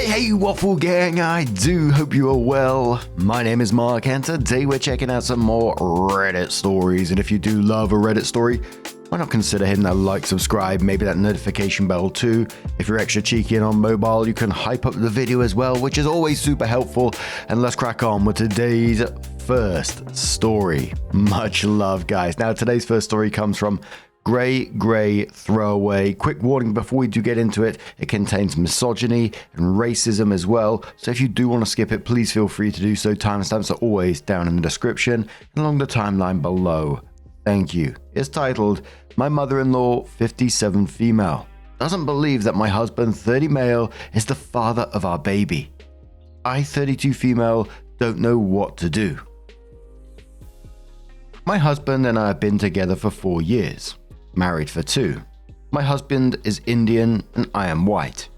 Hey, Waffle Gang, I do hope you are well. My name is Mark, and today we're checking out some more Reddit stories. And if you do love a Reddit story, why not consider hitting that like, subscribe, maybe that notification bell too. If you're extra cheeky and on mobile, you can hype up the video as well, which is always super helpful. And let's crack on with today's first story. Much love, guys. Now, today's first story comes from Gray Throwaway. Quick warning before we do get into it, it contains misogyny and racism as well, so if you do want to skip it, please feel free to do so. Timestamps are always down in the description and along the timeline below. Thank you. It's titled, My Mother-in-Law, 57 Female, Doesn't Believe That My Husband, 30 Male, is the father of our baby. I, 32 Female, don't know what to do. My husband and I have been together for 4 years. Married for 2. My husband is Indian and I am white.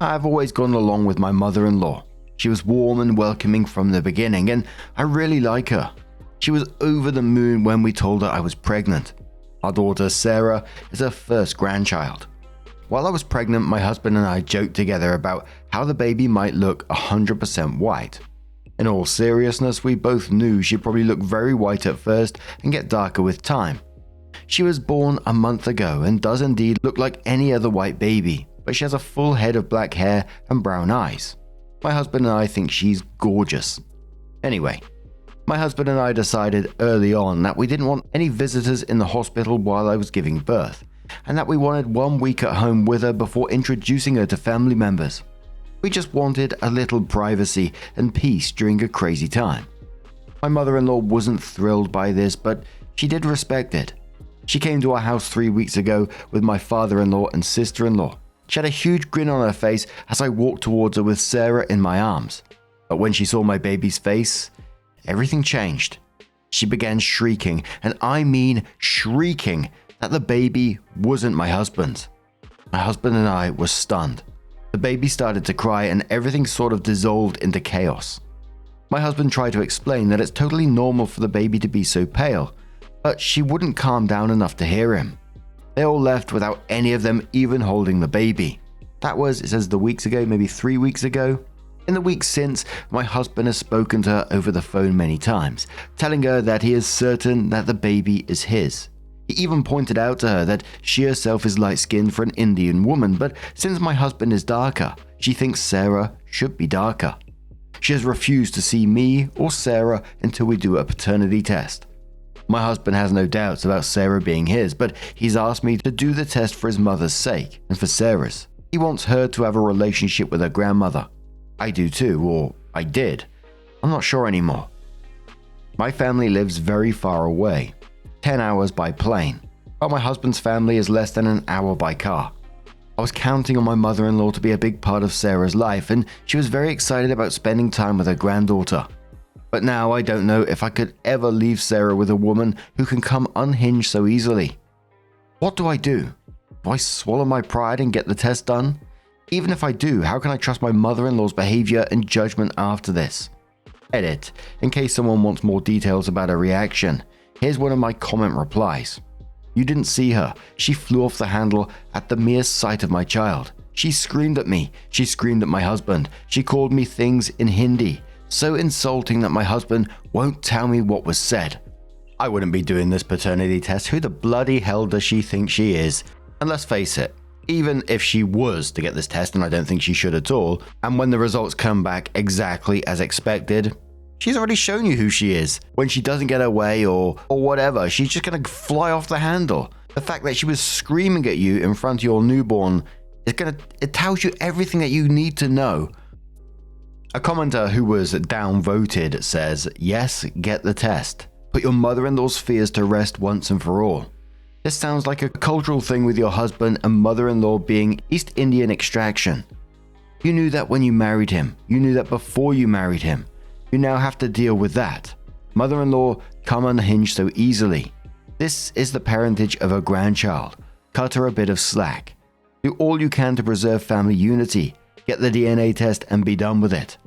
I have always gone along with my mother-in-law. She was warm and welcoming from the beginning, and I really like her. She was over the moon when we told her I was pregnant. Our daughter Sarah is her first grandchild. While I was pregnant, my husband and I joked together about how the baby might look 100% white. In all seriousness, we both knew she'd probably look very white at first and get darker with time. She was born a month ago and does indeed look like any other white baby, but she has a full head of black hair and brown eyes. My husband and I think she's gorgeous. Anyway, my husband and I decided early on that we didn't want any visitors in the hospital while I was giving birth, and that we wanted 1 week at home with her before introducing her to family members. We just wanted a little privacy and peace during a crazy time. My mother-in-law wasn't thrilled by this, but she did respect it. She came to our house 3 weeks ago with my father-in-law and sister-in-law. She had a huge grin on her face as I walked towards her with Sarah in my arms. But when she saw my baby's face, everything changed. She began shrieking, and I mean shrieking, that the baby wasn't my husband's. My husband and I were stunned. The baby started to cry and everything sort of dissolved into chaos. My husband tried to explain that it's totally normal for the baby to be so pale, but she wouldn't calm down enough to hear him. They all left without any of them even holding the baby. That was, it says, the weeks ago, maybe 3 weeks ago. In the weeks since, my husband has spoken to her over the phone many times, telling her that he is certain that the baby is his. He even pointed out to her that she herself is light-skinned for an Indian woman, but since my husband is darker, she thinks Sarah should be darker. She has refused to see me or Sarah until we do a paternity test. My husband has no doubts about Sarah being his, but he's asked me to do the test for his mother's sake and for Sarah's. He wants her to have a relationship with her grandmother. I do too, or I did. I'm not sure anymore. My family lives very far away, 10 hours by plane, while my husband's family is less than an hour by car. I was counting on my mother-in-law to be a big part of Sarah's life, and she was very excited about spending time with her granddaughter. But now I don't know if I could ever leave Sarah with a woman who can come unhinged so easily. What do I do? Do I swallow my pride and get the test done? Even if I do, how can I trust my mother-in-law's behavior and judgment after this? Edit. In case someone wants more details about her reaction, here's one of my comment replies. You didn't see her. She flew off the handle at the mere sight of my child. She screamed at me. She screamed at my husband. She called me things in Hindi. So insulting that my husband won't tell me what was said. I wouldn't be doing this paternity test. Who the bloody hell does she think she is? And let's face it, even if she was to get this test, and I don't think she should at all, and when the results come back exactly as expected, she's already shown you who she is. When she doesn't get her way or whatever, she's just going to fly off the handle. The fact that she was screaming at you in front of your newborn, it tells you everything that you need to know. A commenter who was downvoted says, yes, get the test. Put your mother-in-law's fears to rest once and for all. This sounds like a cultural thing with your husband and mother-in-law being East Indian extraction. You knew that when you married him. You knew that before you married him. You now have to deal with that. Mother-in-law come unhinged so easily. This is the parentage of a grandchild. Cut her a bit of slack. Do all you can to preserve family unity. Get the DNA test and be done with it.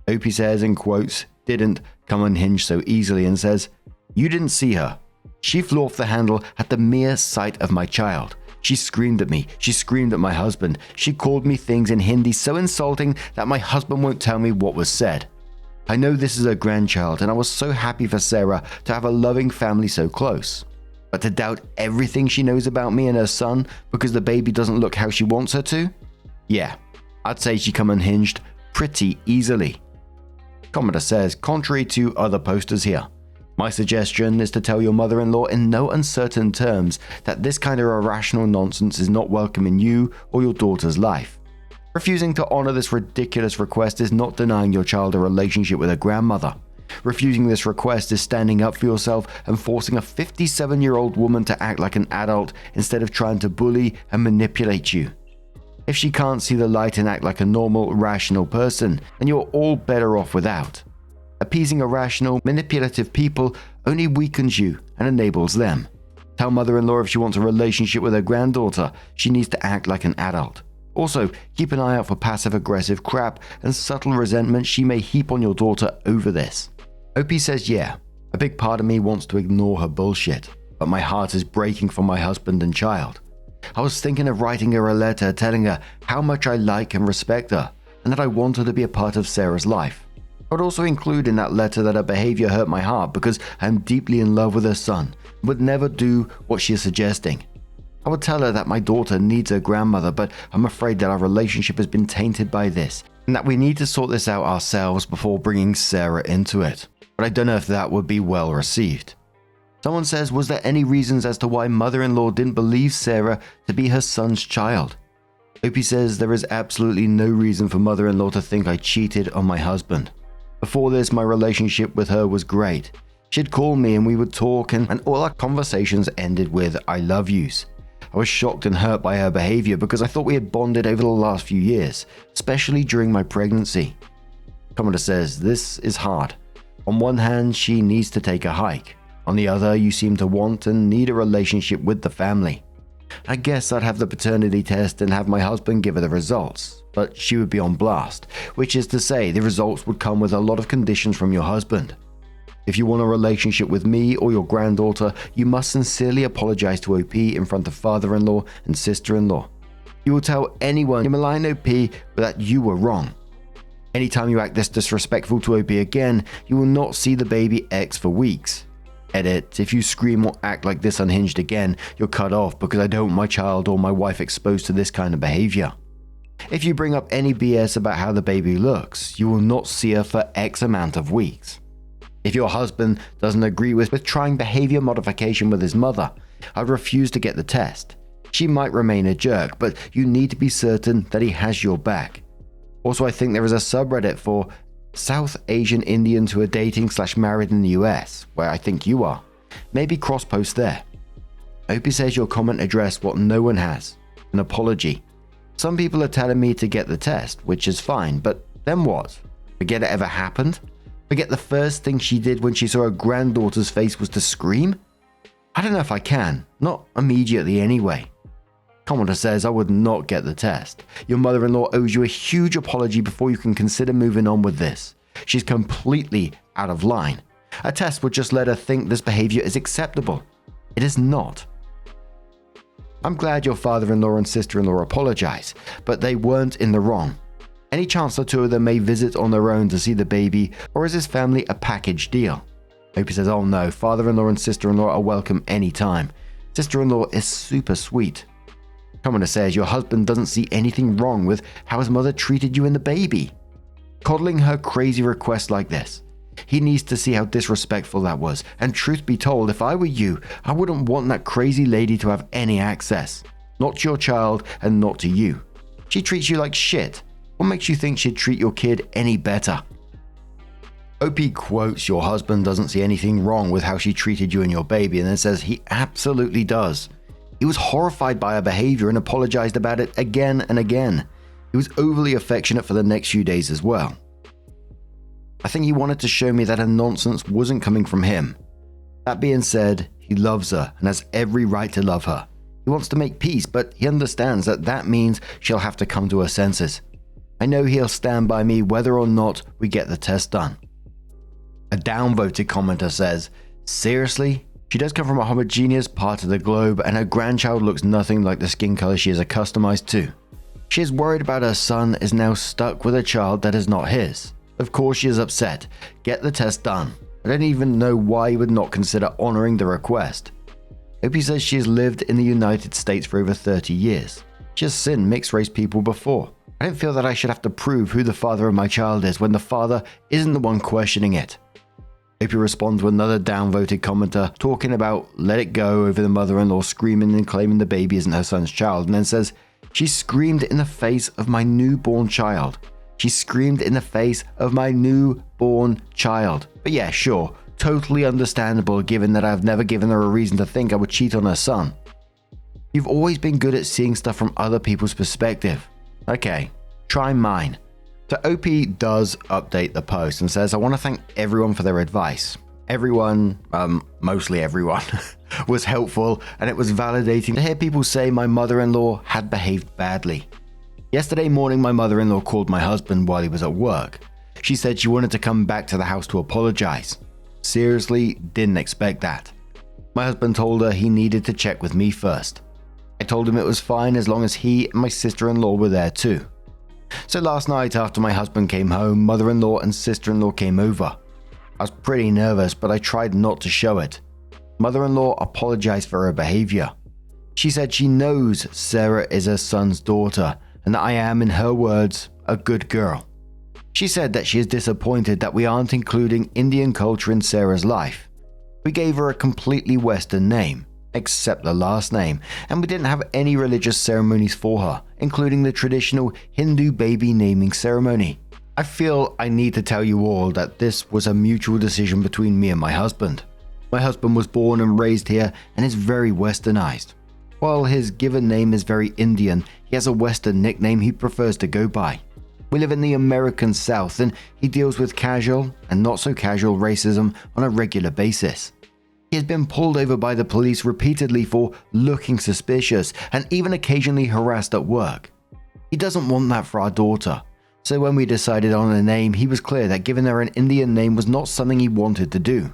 Opie says, in quotes, didn't come unhinged so easily, and says, you didn't see her. She flew off the handle at the mere sight of my child. She screamed at me. She screamed at my husband. She called me things in Hindi so insulting that my husband won't tell me what was said. I know this is her grandchild, and I was so happy for Sarah to have a loving family so close. But to doubt everything she knows about me and her son because the baby doesn't look how she wants her to? Yeah, I'd say she come unhinged pretty easily. Commenter says, contrary to other posters here, my suggestion is to tell your mother-in-law in no uncertain terms that this kind of irrational nonsense is not welcome in you or your daughter's life. Refusing to honor this ridiculous request is not denying your child a relationship with a grandmother. Refusing this request is standing up for yourself and forcing a 57-year-old woman to act like an adult instead of trying to bully and manipulate you. If she can't see the light and act like a normal, rational person, then you're all better off without. Appeasing irrational, manipulative people only weakens you and enables them. Tell mother-in-law if she wants a relationship with her granddaughter, she needs to act like an adult. Also, keep an eye out for passive-aggressive crap and subtle resentment she may heap on your daughter over this. OP says, yeah, a big part of me wants to ignore her bullshit, but my heart is breaking for my husband and child. I was thinking of writing her a letter telling her how much I like and respect her, and that I want her to be a part of Sarah's life. I would also include in that letter that her behavior hurt my heart because I am deeply in love with her son and would never do what she is suggesting. I would tell her that my daughter needs her grandmother, but I'm afraid that our relationship has been tainted by this, and that we need to sort this out ourselves before bringing Sarah into it. But I don't know if that would be well received. Someone says, was there any reasons as to why mother-in-law didn't believe Sarah to be her son's child? Opie says there is absolutely no reason for mother-in-law to think I cheated on my husband. Before this, my relationship with her was great. She'd call me and we would talk, and all our conversations ended with I love yous. I was shocked and hurt by her behavior because I thought we had bonded over the last few years, especially during my pregnancy. Commenter says, this is hard. On one hand, she needs to take a hike. On the other, you seem to want and need a relationship with the family. I guess I'd have the paternity test and have my husband give her the results, but she would be on blast, which is to say the results would come with a lot of conditions from your husband. If you want a relationship with me or your granddaughter, you must sincerely apologize to OP in front of father-in-law and sister-in-law. You will tell anyone you malign OP that you were wrong. Anytime you act this disrespectful to OP again, you will not see the baby X for weeks. Edit, if you scream or act like this unhinged again, you're cut off because I don't want my child or my wife exposed to this kind of behavior. If you bring up any BS about how the baby looks, you will not see her for X amount of weeks. If your husband doesn't agree with trying behavior modification with his mother, I'd refuse to get the test. She might remain a jerk, but you need to be certain that he has your back. Also, I think there is a subreddit for South Asian Indians who are dating/married in the US, where I think you are. Maybe cross-post there. Opie says your comment addressed what no one has, an apology. Some people are telling me to get the test, which is fine, but then what? Forget it ever happened? Forget the first thing she did when she saw her granddaughter's face was to scream? I don't know if I can, not immediately anyway. Commenter says I would not get the test. Your mother-in-law owes you a huge apology before you can consider moving on with this. She's completely out of line. A test would just let her think this behavior is acceptable. It is not. I'm glad your father-in-law and sister-in-law apologize, but they weren't in the wrong. Any chance the two of them may visit on their own to see the baby, or is his family a package deal? Opie says, oh no, father-in-law and sister-in-law are welcome anytime. Sister-in-law is super sweet. Commenter says your husband doesn't see anything wrong with how his mother treated you and the baby. Coddling her crazy request like this. He needs to see how disrespectful that was, and truth be told, if I were you, I wouldn't want that crazy lady to have any access. Not to your child and not to you. She treats you like shit. What makes you think she'd treat your kid any better? OP quotes your husband doesn't see anything wrong with how she treated you and your baby, and then says he absolutely does. He was horrified by her behavior and apologized about it again and again. He was overly affectionate for the next few days as well. I think he wanted to show me that her nonsense wasn't coming from him. That being said, he loves her and has every right to love her. He wants to make peace, but he understands that that means she'll have to come to her senses. I know he'll stand by me whether or not we get the test done. A downvoted commenter says, seriously? She does come from a homogeneous part of the globe, and her grandchild looks nothing like the skin color she is accustomed to. She is worried about her son is now stuck with a child that is not his. Of course she is upset. Get the test done. I don't even know why he would not consider honoring the request. Opie says she has lived in the United States for over 30 years. She has seen mixed race people before. I don't feel that I should have to prove who the father of my child is when the father isn't the one questioning it. Opie responds with another downvoted commenter talking about let it go over the mother-in-law screaming and claiming the baby isn't her son's child, and then says, "She screamed in the face of my newborn child. She screamed in the face of my newborn child." But yeah, sure, totally understandable given that I've never given her a reason to think I would cheat on her son. You've always been good at seeing stuff from other people's perspective. Okay, try mine. So OP does update the post and says, "I want to thank everyone for their advice. Everyone, mostly everyone, was helpful, and it was validating to hear people say my mother-in-law had behaved badly. Yesterday morning, my mother-in-law called my husband while he was at work. She said she wanted to come back to the house to apologize. Seriously, didn't expect that. My husband told her he needed to check with me first. I told him it was fine as long as he and my sister-in-law were there too. So last night after my husband came home, mother-in-law and sister-in-law came over. I was pretty nervous, but I tried not to show it. Mother-in-law apologized for her behavior. She said she knows Sarah is her son's daughter and that I am, in her words, a good girl. She said that she is disappointed that we aren't including Indian culture in Sarah's life. We gave her a completely Western name, except the last name, and we didn't have any religious ceremonies for her, including the traditional Hindu baby naming ceremony. I feel I need to tell you all that this was a mutual decision between me and my husband. My husband was born and raised here and is very westernized. While his given name is very Indian, he has a Western nickname he prefers to go by. We live in the American South, and he deals with casual and not so casual racism on a regular basis. He has been pulled over by the police repeatedly for looking suspicious and even occasionally harassed at work. He doesn't want that for our daughter. So when we decided on a name, he was clear that giving her an Indian name was not something he wanted to do.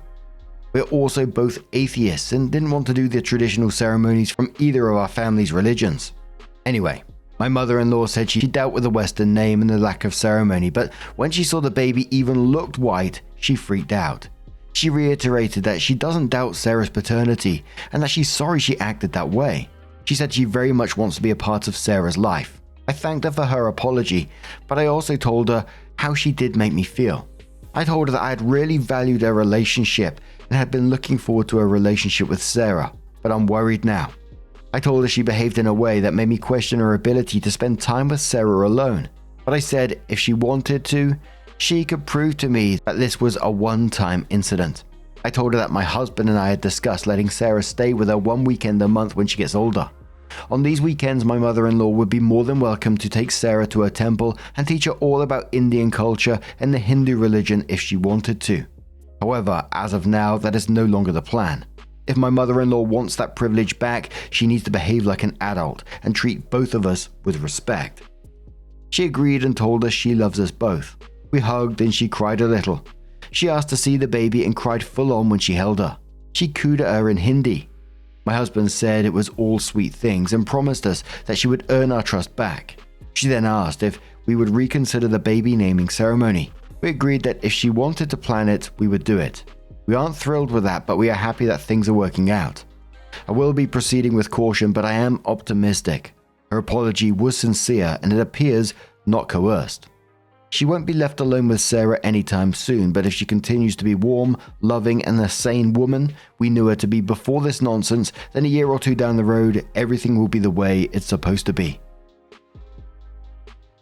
We're also both atheists and didn't want to do the traditional ceremonies from either of our family's religions. Anyway, my mother-in-law said she dealt with the Western name and the lack of ceremony, but when she saw the baby even looked white, she freaked out. She reiterated that she doesn't doubt Sarah's paternity and that she's sorry she acted that way. She said she very much wants to be a part of Sarah's life. I thanked her for her apology, but I also told her how she did make me feel. I told her that I had really valued our relationship and had been looking forward to a relationship with Sarah, but I'm worried now. I told her she behaved in a way that made me question her ability to spend time with Sarah alone, but I said if she wanted to, she could prove to me that this was a one-time incident. I told her that my husband and I had discussed letting Sarah stay with her one weekend a month when she gets older. On these weekends, my mother-in-law would be more than welcome to take Sarah to her temple and teach her all about Indian culture and the Hindu religion if she wanted to. However, as of now, that is no longer the plan. If my mother-in-law wants that privilege back, she needs to behave like an adult and treat both of us with respect. She agreed and told us she loves us both. We hugged and she cried a little. She asked to see the baby and cried full on when she held her. She cooed at her in Hindi. My husband said it was all sweet things and promised us that she would earn our trust back. She then asked if we would reconsider the baby naming ceremony. We agreed that if she wanted to plan it, we would do it. We aren't thrilled with that, but we are happy that things are working out. I will be proceeding with caution, but I am optimistic. Her apology was sincere and it appears not coerced. She won't be left alone with Sarah anytime soon, but if she continues to be warm, loving, and a sane woman we knew her to be before this nonsense, then a year or two down the road, everything will be the way it's supposed to be.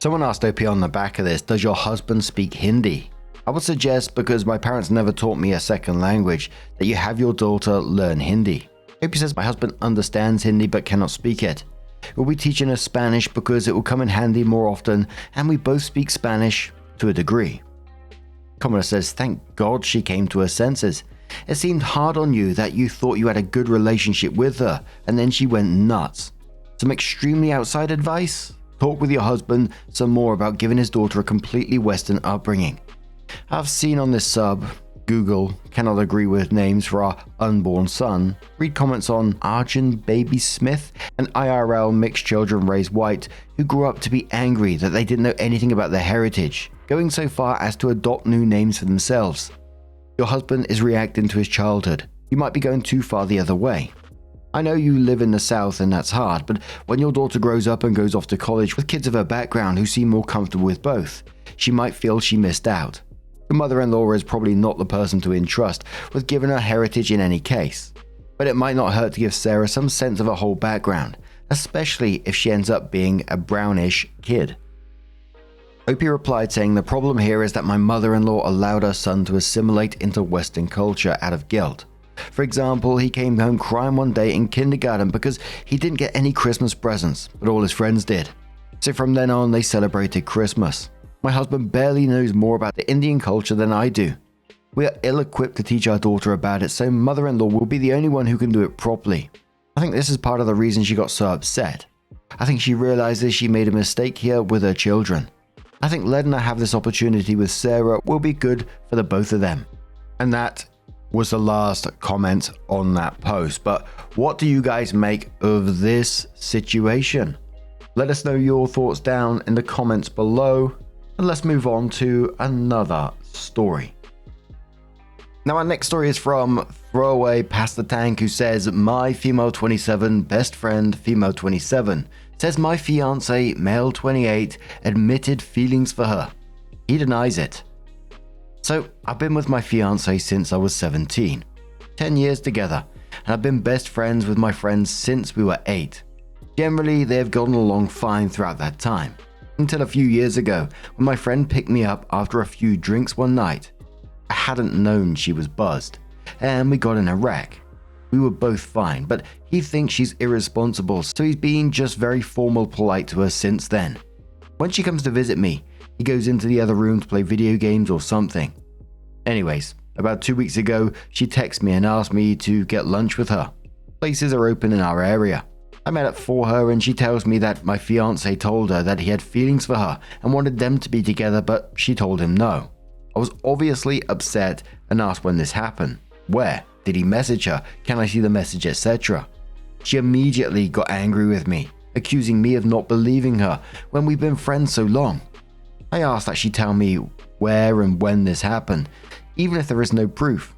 Someone asked OP on the back of this, does your husband speak Hindi? I would suggest, because my parents never taught me a second language, that you have your daughter learn Hindi. OP says my husband understands Hindi but cannot speak it. We'll be teaching her Spanish because it will come in handy more often, and we both speak Spanish to a degree. Commoner says, thank God she came to her senses. It seemed hard on you that you thought you had a good relationship with her, and then she went nuts. Some extremely outside advice? Talk with your husband some more about giving his daughter a completely Western upbringing. I've seen on this sub, Google cannot agree with names for our unborn son, read comments on Arjun Baby Smith, and IRL mixed children raised white who grew up to be angry that they didn't know anything about their heritage, going so far as to adopt new names for themselves. Your husband is reacting to his childhood. You might be going too far the other way. I know you live in the South and that's hard, but when your daughter grows up and goes off to college with kids of her background who seem more comfortable with both, she might feel she missed out. Your mother-in-law is probably not the person to entrust with giving her heritage in any case, but it might not hurt to give Sarah some sense of her whole background, especially if she ends up being a brownish kid. Opie replied saying, "The problem here is that my mother-in-law allowed her son to assimilate into Western culture out of guilt. For example, he came home crying one day in kindergarten because he didn't get any Christmas presents, but all his friends did. So from then on, they celebrated Christmas. My husband barely knows more about the Indian culture than I do. We are ill-equipped to teach our daughter about it, so mother-in-law will be the only one who can do it properly. I think this is part of the reason she got so upset. I think she realizes she made a mistake here with her children. I think letting her have this opportunity with Sarah will be good for the both of them." And that was the last comment on that post. But what do you guys make of this situation? Let us know your thoughts down in the comments below. And let's move on to another story. Now, our next story is from Throwaway Past the Tank, who says, "My female 27 best friend, female 27, says my fiance, male 28, admitted feelings for her. He denies it. So, I've been with my fiance since I was 17, 10 years together, and I've been best friends with my friends since we were 8. Generally, they have gotten along fine throughout that time. Until a few years ago, when my friend picked me up after a few drinks one night. I hadn't known she was buzzed, and we got in a wreck. We were both fine, but he thinks she's irresponsible, so he's been just very formal polite to her since then. When she comes to visit me, he goes into the other room to play video games or something. Anyways, about 2 weeks ago, she texted me and asked me to get lunch with her. Places are open in our area. I met up for her and she tells me that my fiance told her that he had feelings for her and wanted them to be together, but she told him no. I was obviously upset and asked when this happened. Where? Did he message her? Can I see the message, etc.? She immediately got angry with me, accusing me of not believing her when we've been friends so long. I asked that she tell me where and when this happened, even if there is no proof,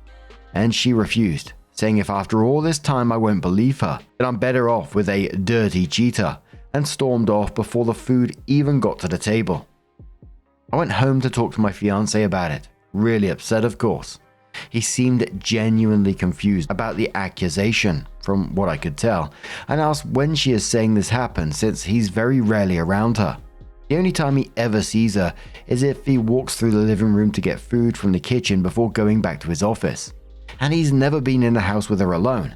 and she refused, saying if after all this time I won't believe her, then I'm better off with a dirty cheater, and stormed off before the food even got to the table. I went home to talk to my fiance about it, really upset of course. He seemed genuinely confused about the accusation, from what I could tell, and asked when she is saying this happened since he's very rarely around her. The only time he ever sees her is if he walks through the living room to get food from the kitchen before going back to his office. And he's never been in the house with her alone.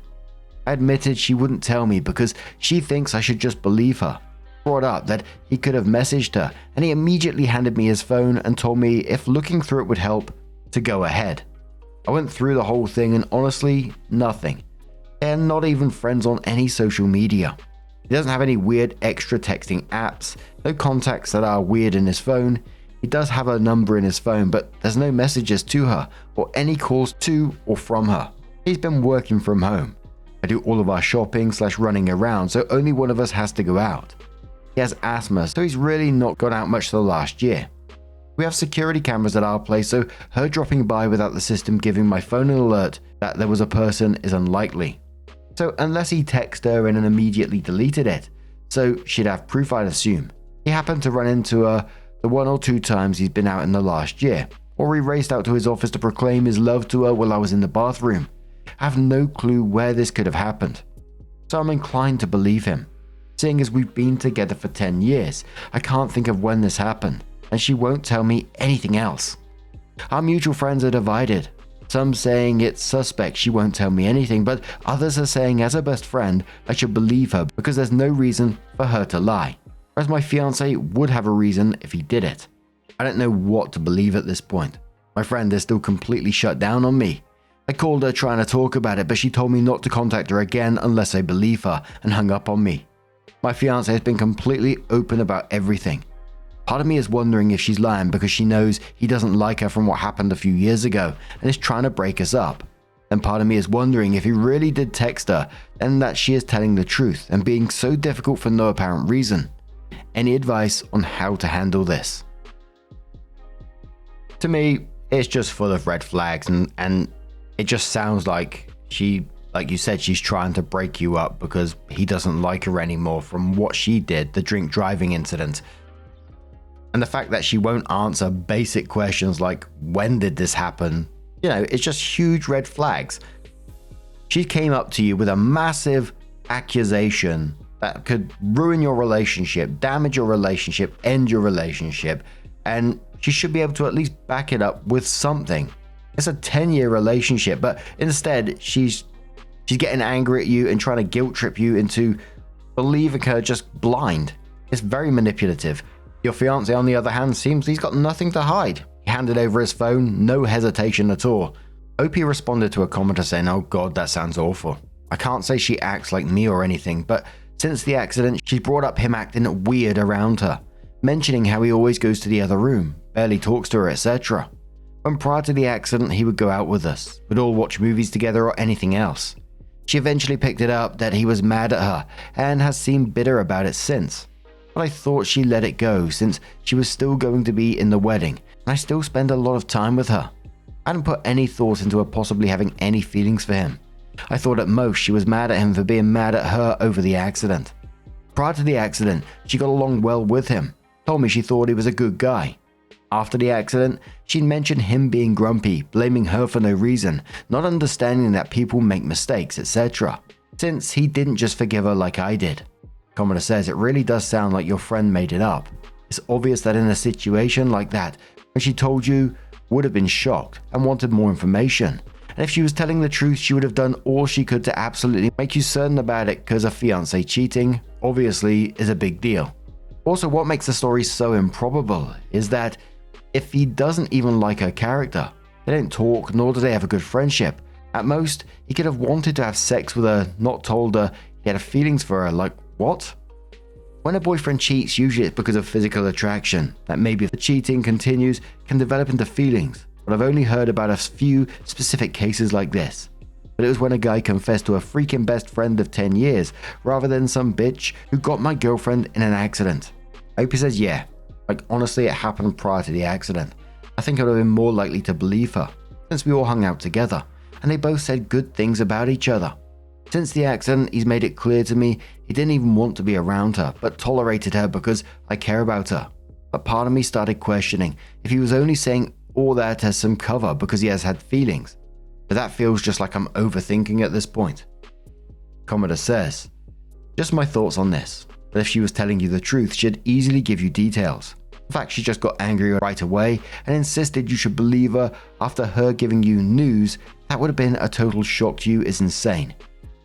I admitted she wouldn't tell me because she thinks I should just believe her. Brought up that he could have messaged her, and he immediately handed me his phone and told me if looking through it would help, to go ahead. I went through the whole thing and honestly, nothing. And not even friends on any social media. He doesn't have any weird extra texting apps, no contacts that are weird in his phone. He does have a number in his phone, but there's no messages to her or any calls to or from her. He's been working from home. I do all of our shopping/running around, so only one of us has to go out. He has asthma, so he's really not gone out much the last year. We have security cameras at our place, so her dropping by without the system giving my phone an alert that there was a person is unlikely. So unless he texted her and then immediately deleted it, so she'd have proof I'd assume. He happened to run into her the 1 or 2 times he's been out in the last year, or he raced out to his office to proclaim his love to her while I was in the bathroom. I have no clue where this could have happened. So I'm inclined to believe him. Seeing as we've been together for 10 years, I can't think of when this happened, and she won't tell me anything else. Our mutual friends are divided. Some saying it's suspect she won't tell me anything, but others are saying as her best friend, I should believe her because there's no reason for her to lie. Whereas my fiance would have a reason if he did it. I don't know what to believe at this point. My friend is still completely shut down on me. I called her trying to talk about it, but she told me not to contact her again unless I believe her and hung up on me. My fiance has been completely open about everything. Part of me is wondering if she's lying because she knows he doesn't like her from what happened a few years ago and is trying to break us up. Then part of me is wondering if he really did text her and that she is telling the truth and being so difficult for no apparent reason. Any advice on how to handle this? To me, it's just full of red flags and it just sounds like like you said, she's trying to break you up because he doesn't like her anymore from what she did, the drink driving incident. And the fact that she won't answer basic questions like, when did this happen? It's just huge red flags. She came up to you with a massive accusation that could ruin your relationship, damage your relationship, end your relationship. And she should be able to at least back it up with something. It's a 10-year relationship, but instead she's getting angry at you and trying to guilt trip you into believing her just blind. It's very manipulative. Your fiancé, on the other hand, seems he's got nothing to hide. He handed over his phone, no hesitation at all. OP responded to a commenter saying, "Oh god, that sounds awful. I can't say she acts like me or anything, but since the accident, she's brought up him acting weird around her, mentioning how he always goes to the other room, barely talks to her, etc. When prior to the accident, he would go out with us, would all watch movies together or anything else. She eventually picked it up that he was mad at her and has seemed bitter about it since. But I thought she let it go since she was still going to be in the wedding and I still spend a lot of time with her. I hadn't put any thought into her possibly having any feelings for him. I thought at most she was mad at him for being mad at her over the accident. Prior to the accident, she got along well with him, told me she thought he was a good guy. After the accident, she'd mentioned him being grumpy, blaming her for no reason, not understanding that people make mistakes, etc. Since he didn't just forgive her like I did. Commenter says, "It really does sound like your friend made it up. It's obvious that in a situation like that, when she told you, would have been shocked and wanted more information. And if she was telling the truth, she would have done all she could to absolutely make you certain about it because a fiancé cheating, obviously, is a big deal. Also, what makes the story so improbable is that if he doesn't even like her character, they don't talk nor do they have a good friendship. At most, he could have wanted to have sex with her, not told her he had feelings for her, like what? When a boyfriend cheats, usually it's because of physical attraction, that maybe if the cheating continues, can develop into feelings, but I've only heard about a few specific cases like this. But it was when a guy confessed to a freaking best friend of 10 years, rather than some bitch who got my girlfriend in an accident. Opie says, yeah, like honestly it happened prior to the accident. I think I would have been more likely to believe her, since we all hung out together, and they both said good things about each other. Since the accident, he's made it clear to me he didn't even want to be around her, but tolerated her because I care about her. But part of me started questioning if he was only saying all that as some cover because he has had feelings. But that feels just like I'm overthinking at this point. Commodore says, just my thoughts on this, but if she was telling you the truth, she'd easily give you details. In fact, she just got angry right away and insisted you should believe her after her giving you news that would have been a total shock to you is insane.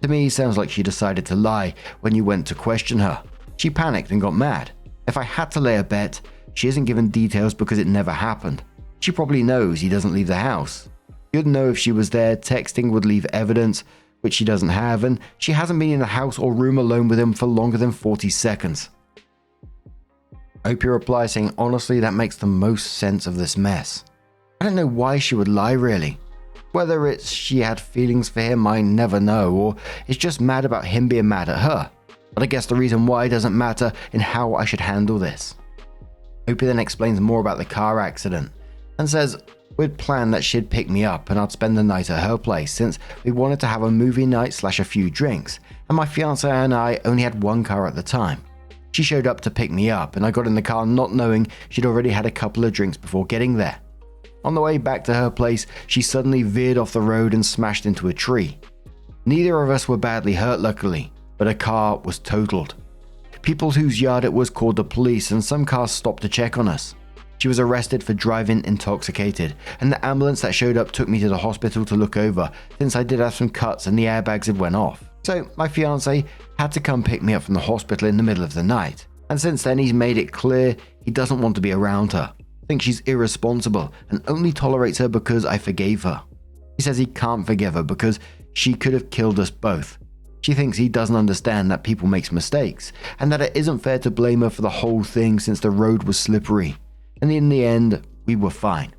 To me, it sounds like she decided to lie when you went to question her. She panicked and got mad. If I had to lay a bet, she isn't given details because it never happened. She probably knows he doesn't leave the house. You'd know if she was there, texting would leave evidence, which she doesn't have, and she hasn't been in the house or room alone with him for longer than 40 seconds. Opie replies saying, honestly, that makes the most sense of this mess. I don't know why she would lie really. Whether it's she had feelings for him, I never know, or is just mad about him being mad at her. But I guess the reason why doesn't matter in how I should handle this. Opie then explains more about the car accident and says we'd planned that she'd pick me up and I'd spend the night at her place since we wanted to have a movie night / a few drinks, and my fiancé and I only had one car at the time. She showed up to pick me up and I got in the car not knowing she'd already had a couple of drinks before getting there. On the way back to her place, she suddenly veered off the road and smashed into a tree. Neither of us were badly hurt luckily, but her car was totaled. People whose yard it was called the police and some cars stopped to check on us. She was arrested for driving intoxicated, and the ambulance that showed up took me to the hospital to look over since I did have some cuts and the airbags had went off. So my fiancé had to come pick me up from the hospital in the middle of the night, and since then he's made it clear he doesn't want to be around her. Thinks she's irresponsible and only tolerates her because I forgave her. He says he can't forgive her because she could have killed us both. She thinks he doesn't understand that people make mistakes, and that it isn't fair to blame her for the whole thing since the road was slippery. And in the end, we were fine.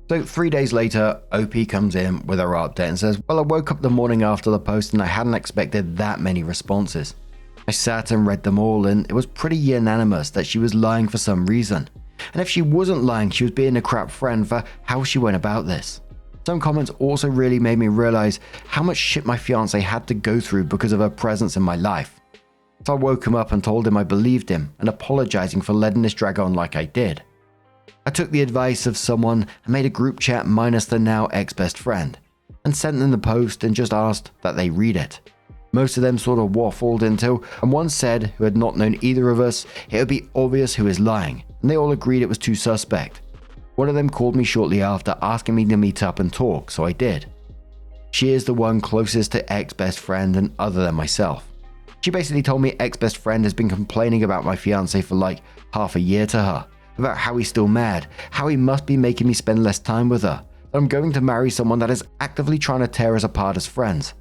So 3 days later, OP comes in with her update and says, well, I woke up the morning after the post and I hadn't expected that many responses. I sat and read them all, and it was pretty unanimous that she was lying for some reason. And if she wasn't lying, she was being a crap friend for how she went about this. Some comments also really made me realize how much shit my fiance had to go through because of her presence in my life. So I woke him up and told him I believed him and apologizing for letting this drag on like I did. I took the advice of someone and made a group chat minus the now ex-best friend and sent them the post and just asked that they read it. Most of them sort of waffled until one said, who had not known either of us, it would be obvious who is lying, and they all agreed it was too suspect. One of them called me shortly after asking me to meet up and talk, so I did. She is the one closest to ex-best friend and other than myself. She basically told me ex-best friend has been complaining about my fiance for like half a year to her, about how he's still mad, how he must be making me spend less time with her, that I'm going to marry someone that is actively trying to tear us apart as friends.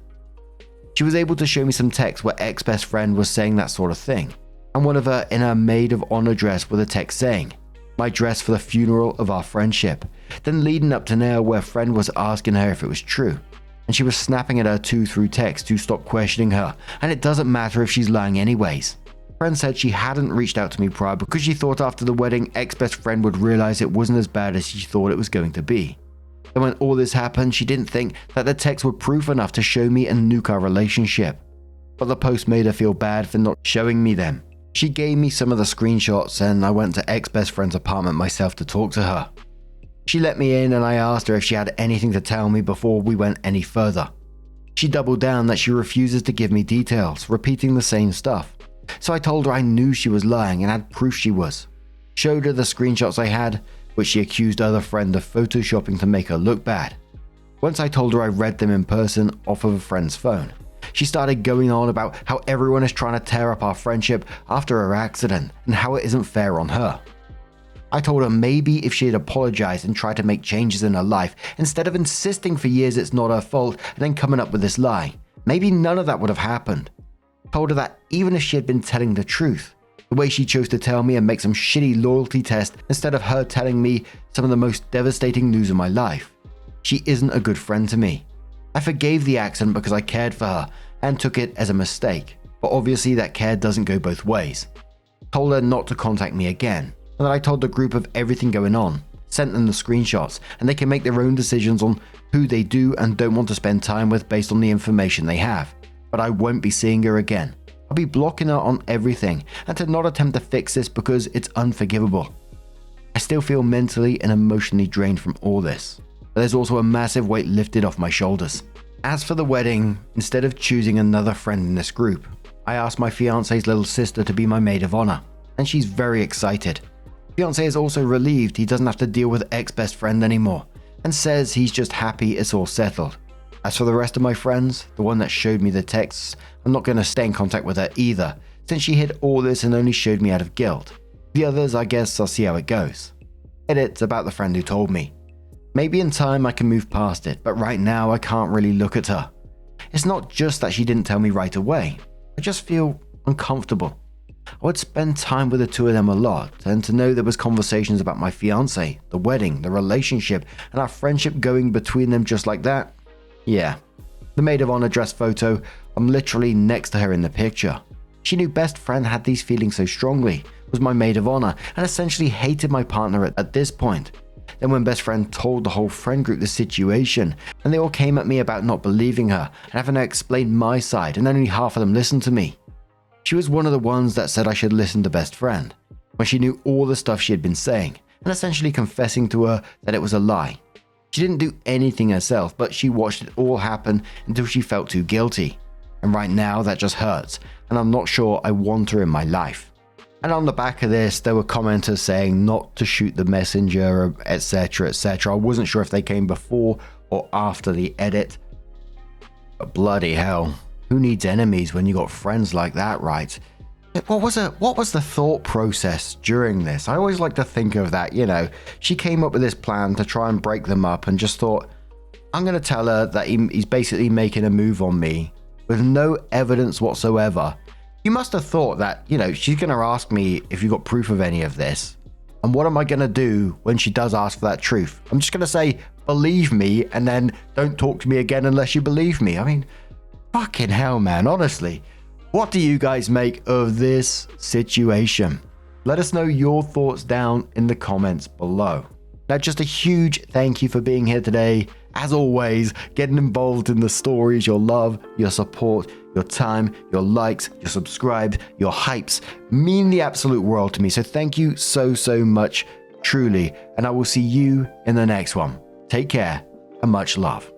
She was able to show me some text where ex-best friend was saying that sort of thing, and one of her in her maid of honor dress with a text saying, my dress for the funeral of our friendship, then leading up to now where friend was asking her if it was true, and she was snapping at her too through text to stop questioning her, and it doesn't matter if she's lying anyways. Friend said she hadn't reached out to me prior because she thought after the wedding ex-best friend would realize it wasn't as bad as she thought it was going to be. And when all this happened, she didn't think that the texts were proof enough to show me and nuke our relationship. But the post made her feel bad for not showing me them. She gave me some of the screenshots and I went to ex-best friend's apartment myself to talk to her. She let me in and I asked her if she had anything to tell me before we went any further. She doubled down that she refuses to give me details, repeating the same stuff. So I told her I knew she was lying and had proof she was. Showed her the screenshots I had, which she accused other friend of photoshopping to make her look bad. Once I told her I read them in person off of a friend's phone, she started going on about how everyone is trying to tear up our friendship after her accident and how it isn't fair on her. I told her maybe if she had apologized and tried to make changes in her life instead of insisting for years it's not her fault and then coming up with this lie, maybe none of that would have happened. Told her that even if she had been telling the truth, the way she chose to tell me and make some shitty loyalty test instead of her telling me some of the most devastating news of my life, she isn't a good friend to me. I forgave the accident because I cared for her and took it as a mistake, but obviously that care doesn't go both ways. Told her not to contact me again, and that I told the group of everything going on, sent them the screenshots, and they can make their own decisions on who they do and don't want to spend time with based on the information they have, but I won't be seeing her again. I'll be blocking her on everything and to not attempt to fix this because it's unforgivable. I still feel mentally and emotionally drained from all this, but there's also a massive weight lifted off my shoulders. As for the wedding, instead of choosing another friend in this group, I asked my fiance's little sister to be my maid of honor, and she's very excited. Fiance is also relieved he doesn't have to deal with ex-best friend anymore, and says he's just happy it's all settled. As for the rest of my friends, the one that showed me the texts, I'm not going to stay in contact with her either, since she hid all this and only showed me out of guilt. The others, I guess I'll see how it goes. Edit about the friend who told me. Maybe in time I can move past it, but right now I can't really look at her. It's not just that she didn't tell me right away, I just feel uncomfortable. I would spend time with the two of them a lot, and to know there was conversations about my fiance, the wedding, the relationship, and our friendship going between them just like that. Yeah, the maid of honor dress photo, I'm literally next to her in the picture. She knew best friend had these feelings so strongly, was my maid of honor, and essentially hated my partner at this point. Then when best friend told the whole friend group the situation, and they all came at me about not believing her and having to explain my side, and only half of them listened to me. She was one of the ones that said I should listen to best friend, when she knew all the stuff she had been saying, and essentially confessing to her that it was a lie. She didn't do anything herself, but she watched it all happen until she felt too guilty. And right now that just hurts, and I'm not sure I want her in my life. And on the back of this, there were commenters saying not to shoot the messenger, etc, etc. I wasn't sure if they came before or after the edit. But bloody hell, who needs enemies when you got friends like that, right? What was the thought process during this? I always like to think of that, she came up with this plan to try and break them up and just thought, I'm going to tell her that he's basically making a move on me with no evidence whatsoever. You must have thought that, she's going to ask me if you got proof of any of this. And what am I going to do when she does ask for that truth? I'm just going to say, believe me, and then don't talk to me again unless you believe me. I mean, fucking hell, man, honestly. What do you guys make of this situation? Let us know your thoughts down in the comments below. Now, just a huge thank you for being here today. As always, getting involved in the stories, your love, your support, your time, your likes, your subscribes, your hypes mean the absolute world to me. So thank you so much, truly. And I will see you in the next one. Take care and much love.